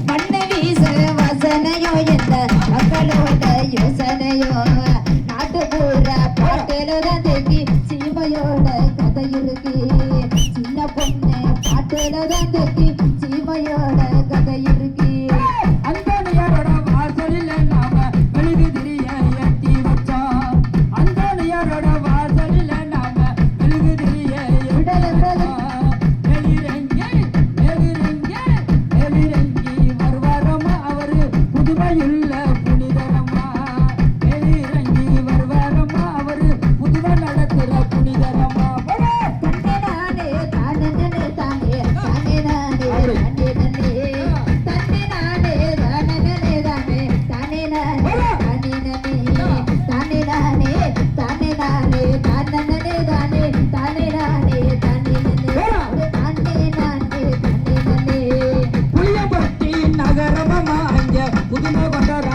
மண்ணை வீச வாசனையோ என்ற மக்களோட யோசனையோ நாட்டுப்புற பாட்டுலதான் தேக்கி சீமையோட கதை இருக்கு சின்ன பொண்ணு பாட்டுலதான் தேக்கி சீமையோட கதை இருக்கு அந்தோனியாரோட வாசலில் நாம மெழுகு திரிய ஏற்றி வச்சோம் அந்தோனியாரோட வாசலில் நாம மெழுகு திரிய எதிரங்கி வருவாரம்மா அவரு புதுமையுள்ள புனிதரம்மா எதிரங்கி வருவாரம்மா அவரு புதுமை நடத்துற புனிதரம்மா தன்னே தானே தானே தானே நானே தானே தன்னே நானே தானே தானே தானே நானே தானே நானே தானே நானே தானே தானே தானே நானே தானே புளியம்பட்டி நகரமா அங்க புதுமை கொண்டாட